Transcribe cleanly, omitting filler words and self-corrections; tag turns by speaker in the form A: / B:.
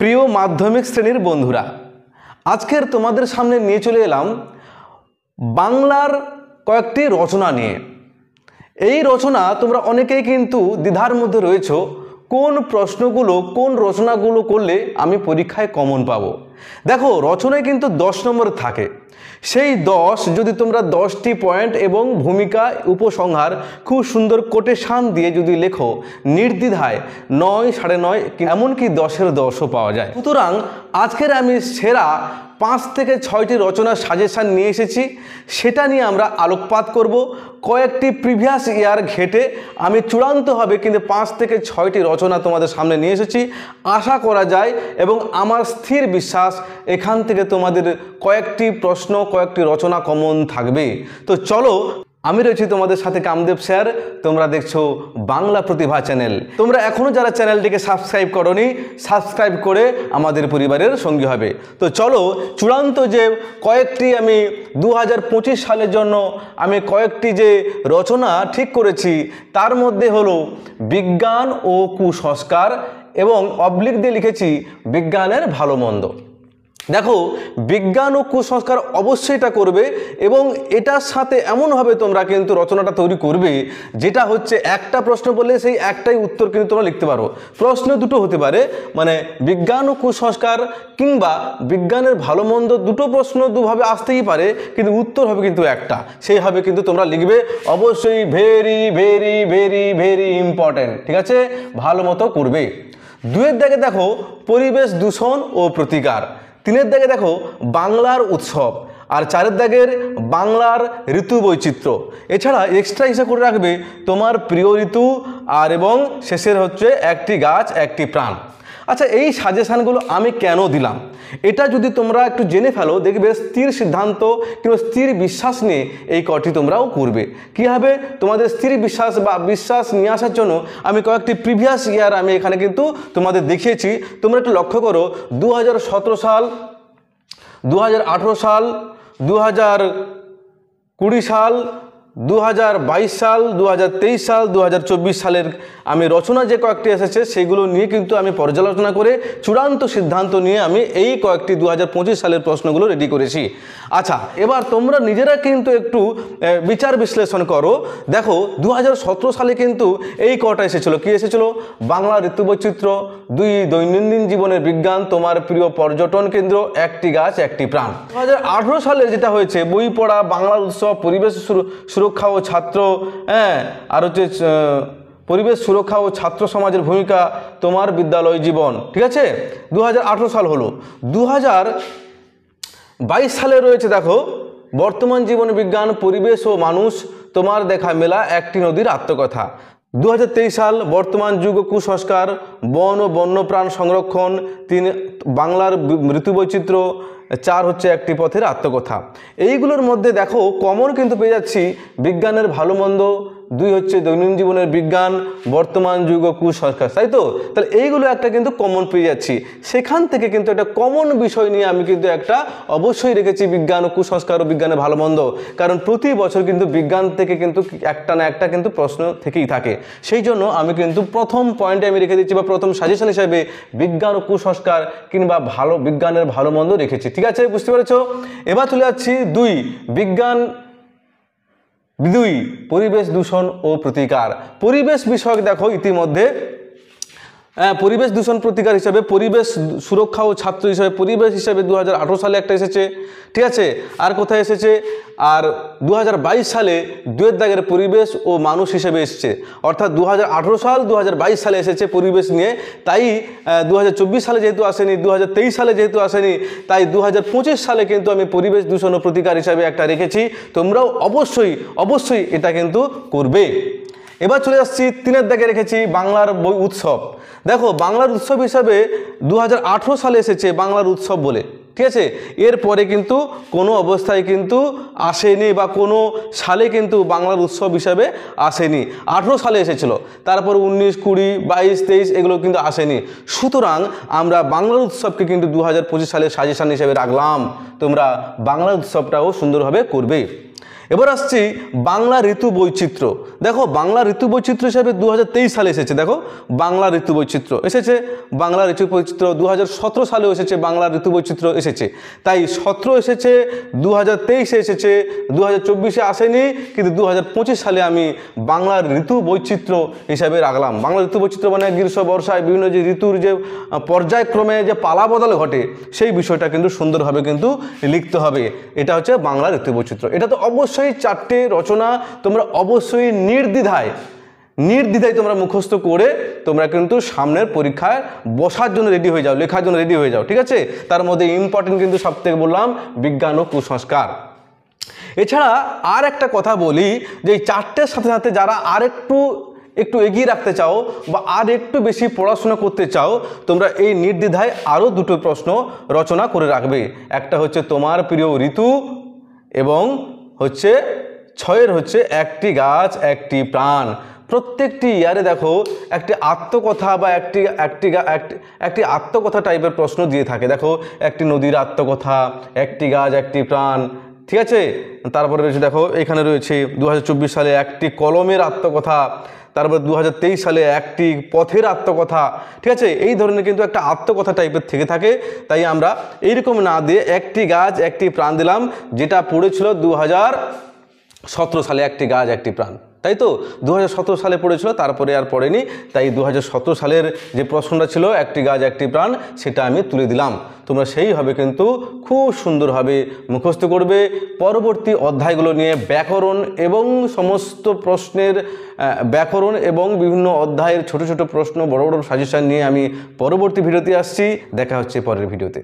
A: প্রিয় মাধ্যমিক শ্রেণীর বন্ধুরা, আজকের তোমাদের সামনে নিয়ে চলে এলাম বাংলার কয়েকটি রচনা নিয়ে। এই রচনা তোমরা অনেকেই কিন্তু দ্বিধার মধ্যে রয়েছো, কোন প্রশ্নগুলো কোন রচনাগুলো করলে আমি পরীক্ষায় কমন পাবো। দেখো, রচনায় কিন্তু 10 নম্বর থাকে। সেই 10 যদি তোমরা 10টি পয়েন্ট এবং ভূমিকা উপসংহার খুব সুন্দর কোটেশান দিয়ে যদি লেখো, নির্দ্বিধায় 9, 9.5 এমনকি 10-এর 10ও পাওয়া যায়। সুতরাং আজকের আমি সেরা 5 থেকে 6টি রচনার সাজেশান নিয়ে এসেছি, সেটা নিয়ে আমরা আলোকপাত করব। কয়েকটি প্রিভিয়াস ইয়ার ঘেটে আমি চূড়ান্তভাবে কিন্তু 5 থেকে 6টি রচনা তোমাদের সামনে নিয়ে এসেছি। আশা করা যায় এবং আমার স্থির বিশ্বাস এখান থেকে তোমাদের কয়েকটি প্রশ্ন, কয়েকটি রচনা কমন থাকবে। তো চলো, আমি রয়েছি তোমাদের সাথে কামদেব স্যার। তোমরা দেখছো বাংলা প্রতিভা চ্যানেল। তোমরা এখনও যারা চ্যানেলটিকে সাবস্ক্রাইব করোনি, সাবস্ক্রাইব করে আমাদের পরিবারের সঙ্গী হবে। তো চলো, চূড়ান্ত যে কয়েকটি আমি 2025 সালের জন্য আমি কয়েকটি যে রচনা ঠিক করেছি, তার মধ্যে হলো বিজ্ঞান ও কুসংস্কার এবং অবলিক দিয়ে লিখেছি বিজ্ঞানের ভালো মন্দ। দেখো, বিজ্ঞান ও কুসংস্কার অবশ্যই এটা করবে এবং এটার সাথে এমনভাবে তোমরা কিন্তু রচনাটা তৈরি করবে যেটা হচ্ছে একটা প্রশ্ন বললে সেই একটাই উত্তর কিন্তু তোমরা লিখতে পারো। প্রশ্ন দুটো হতে পারে, মানে বিজ্ঞান ও কুসংস্কার কিংবা বিজ্ঞানের ভালো মন্দ, দুটো প্রশ্ন দুভাবে আসতেই পারে, কিন্তু উত্তর হবে কিন্তু একটা। সেইভাবে কিন্তু তোমরা লিখবে। অবশ্যই very very very very important, ঠিক আছে? ভালো মতো করবে। 2-এর দাগে দেখো পরিবেশ দূষণ ও প্রতিকার। 3-এর দাগে দেখো বাংলার উৎসব। আর 4-এর দাগের বাংলার ঋতু বৈচিত্র্য। এছাড়া এক্সট্রা হিসেবে করে রাখবে তোমার প্রিয় ঋতু, আর এবং শেষের হচ্ছে একটি গাছ একটি প্রাণ। আচ্ছা, এই সাজেশানগুলো আমি কেন দিলাম, এটা যদি তোমরা একটু জেনে ফেলো, দেখবে স্থির সিদ্ধান্ত কিংবা স্থির বিশ্বাস নিয়ে এই কটি তোমরাও করবে। কীভাবে তোমাদের স্থির বিশ্বাস বা বিশ্বাস নিয়ে আসার জন্য আমি কয়েকটি প্রিভিয়াস ইয়ার আমি এখানে কিন্তু তোমাদের দেখিয়েছি। তোমরা একটু লক্ষ্য করো, 2017 সাল, 2018 সাল, 2020 সাল, 2022 সাল, 2023 সাল, 2024 সালের আমি রচনা যে কয়েকটি এসেছে সেগুলো নিয়ে কিন্তু আমি পর্যালোচনা করে চূড়ান্ত সিদ্ধান্ত নিয়ে আমি এই কয়েকটি 2025 সালের প্রশ্নগুলো রেডি করেছি। আচ্ছা, এবার তোমরা নিজেরা কিন্তু একটু বিচার বিশ্লেষণ করো। দেখো, 2017 সালে কিন্তু এই কটা এসেছিলো। কি এসেছিলো? বাংলা ঋতু বৈচিত্র্য, 2 দৈনন্দিন জীবনের বিজ্ঞান, তোমার প্রিয় পর্যটন কেন্দ্র, একটি গাছ একটি প্রাণ। 2018 সালে যেটা হয়েছে বই পড়া, বাংলার উৎসব, পরিবেশ সুরক্ষা ও ছাত্র, আর হচ্ছে পরিবেশ সুরক্ষা ও ছাত্র সমাজের ভূমিকা, তোমার বিদ্যালয় জীবন। ঠিক আছে, 2018 সাল হলো। 2022 সালে রয়েছে দেখো বর্তমান জীবন বিজ্ঞান, পরিবেশ ও মানুষ, তোমার দেখা মেলা, একটি নদীর আত্মকথা। 2023 সাল বর্তমান যুগ ও কুসংস্কার, বন ও বন্যপ্রাণ সংরক্ষণ, 3 বাংলার ঋতু বৈচিত্র্য, 4 হচ্ছে একটি পথের আত্মকথা। এইগুলোর মধ্যে দেখো কমন কিন্তু পেয়ে যাচ্ছি বিজ্ঞানের ভালো মন্দ, 2 হচ্ছে দৈনন্দিন জীবনের বিজ্ঞান, বর্তমান যুগ ও কুসংস্কার, তাই তো? তাহলে এইগুলো একটা কিন্তু কমন পেয়ে যাচ্ছি। সেখান থেকে কিন্তু একটা কমন বিষয় নিয়ে আমি কিন্তু একটা অবশ্যই রেখেছি বিজ্ঞান ও কুসংস্কার ও বিজ্ঞানের ভালো মন্দ, কারণ প্রতি বছর কিন্তু বিজ্ঞান থেকে কিন্তু একটা না একটা কিন্তু প্রশ্ন থেকেই থাকে। সেই জন্য আমি কিন্তু প্রথম পয়েন্টে আমি রেখে দিচ্ছি বা প্রথম সাজেশন হিসাবে বিজ্ঞান ও কুসংস্কার কিংবা ভালো বিজ্ঞানের ভালো মন্দ রেখেছি। ঠিক আছে, বুঝতে পেরেছো? এবার চলে যাচ্ছি 2 বিজ্ঞান, 2 পরিবেশ দূষণ ও প্রতিকার। পরিবেশ বিষয়ক দেখো ইতিমধ্যে পরিবেশ দূষণ প্রতিকার হিসাবে, পরিবেশ সুরক্ষা ও ছাত্র হিসাবে, পরিবেশ হিসাবে 2018 সালে একটা এসেছে। ঠিক আছে, আর কোথায় এসেছে? আর 2022 সালে 2-এর দাগের পরিবেশ ও মানুষ হিসেবে এসেছে। অর্থাৎ 2018 সাল 2022 সালে এসেছে পরিবেশ নিয়ে, তাই 2024 সালে যেহেতু আসেনি, 2023 সালে যেহেতু আসেনি, তাই 2025 সালে কিন্তু আমি পরিবেশ দূষণ ও প্রতিকার হিসাবে একটা রেখেছি। তোমরাও অবশ্যই অবশ্যই এটা কিন্তু করবে। এবার চলে আসছি 3-এর দাগে রেখেছি বাংলার বই উৎসব। দেখো, বাংলার উৎসব হিসাবে 2018 সালে এসেছে বাংলার উৎসব বলে। ঠিক আছে, এরপরে কিন্তু কোনো অবস্থায় কিন্তু আসেনি বা কোনো সালে কিন্তু বাংলার উৎসব হিসাবে আসেনি। 18 সালে এসেছিল, তারপর 19, 20, 22, 23 এগুলো কিন্তু আসেনি। সুতরাং আমরা বাংলার উৎসবকে কিন্তু 2025 সালের সাজেশন হিসেবে রাখলাম। তোমরা বাংলা উৎসবটাও সুন্দরভাবে করবে। এবার আসছি বাংলা ঋতু বৈচিত্র্য। দেখো বাংলা ঋতু বৈচিত্র্য হিসাবে 2023 সালে এসেছে। দেখো বাংলা ঋতু বৈচিত্র্য এসেছে, বাংলা ঋতু বৈচিত্র্য 2017 সালেও এসেছে, বাংলা ঋতু বৈচিত্র্য এসেছে। তাই 17 এসেছে, 2023 এসেছে, 2024 আসেনি, কিন্তু 2025 সালে আমি বাংলার ঋতু বৈচিত্র্য হিসাবে রাখলাম। বাংলা ঋতু বৈচিত্র্য মানে গ্রীষ্ম বর্ষায় বিভিন্ন যে ঋতুর যে পর্যায়ক্রমে যে পালা বদল ঘটে সেই বিষয়টা কিন্তু সুন্দরভাবে কিন্তু লিখতে হবে। এটা হচ্ছে বাংলা ঋতু বৈচিত্র্য। এটা তো অবশ্যই 4টে রচনা তোমরা অবশ্যই নির্দ্বিধায় তোমরা মুখস্থ করে তোমরা কিন্তু সামনের পরীক্ষায় বসার জন্য রেডি হয়ে যাও, লেখার জন্য রেডি হয়ে যাও, ঠিক আছে। তার মধ্যে ইম্পর্টেন্ট কিন্তু সবথেকে বললাম বিজ্ঞান ও কুসংস্কার। এছাড়া আর একটা কথা বলি যে এই 4টের সাথে সাথে যারা আর একটু এগিয়ে রাখতে চাও বা আর একটু বেশি পড়াশোনা করতে চাও, তোমরা এই নির্দ্বিধায় আরও 2টো প্রশ্ন রচনা করে রাখবে। একটা হচ্ছে তোমার প্রিয় ঋতু এবং হচ্ছে 6 হচ্ছে একটি গাছ একটি প্রাণ। প্রত্যেকটি ইয়ারে দেখো একটি আত্মকথা বা একটি আত্মকথা টাইপের প্রশ্ন দিয়ে থাকে। দেখো একটি নদীর আত্মকথা, একটি গাছ একটি প্রাণ, ঠিক আছে। তারপরে রয়েছে দেখো এখানে রয়েছে 2024 সালে একটি কলমের আত্মকথা, তারপর 2023 সালে একটি পথের আত্মকথা, ঠিক আছে। এই ধরনের কিন্তু একটা আত্মকথা টাইপের থেকে থাকে। তাই আমরা এইরকম না দিয়ে একটি গাছ একটি প্রাণ দিলাম, যেটা পড়েছিল 2017 সালে একটি গাছ একটি প্রাণ, তাই তো 2017 সালে পড়েছিল, তারপরে আর পড়েনি। তাই 2017 সালের যে প্রশ্নটা ছিল একটি গাছ একটি প্রাণ, সেটা আমি তুলে দিলাম। তোমরা সেইভাবে কিন্তু খুব সুন্দরভাবে মুখস্থ করবে। পরবর্তী অধ্যায়গুলো নিয়ে ব্যাকরণ এবং সমস্ত প্রশ্নের ব্যাকরণ এবং বিভিন্ন অধ্যায়ের ছোট ছোট প্রশ্ন, বড় বড় সাজেশন নিয়ে আমি পরবর্তী ভিডিওতে আসছি। দেখা হচ্ছে পরের ভিডিওতে।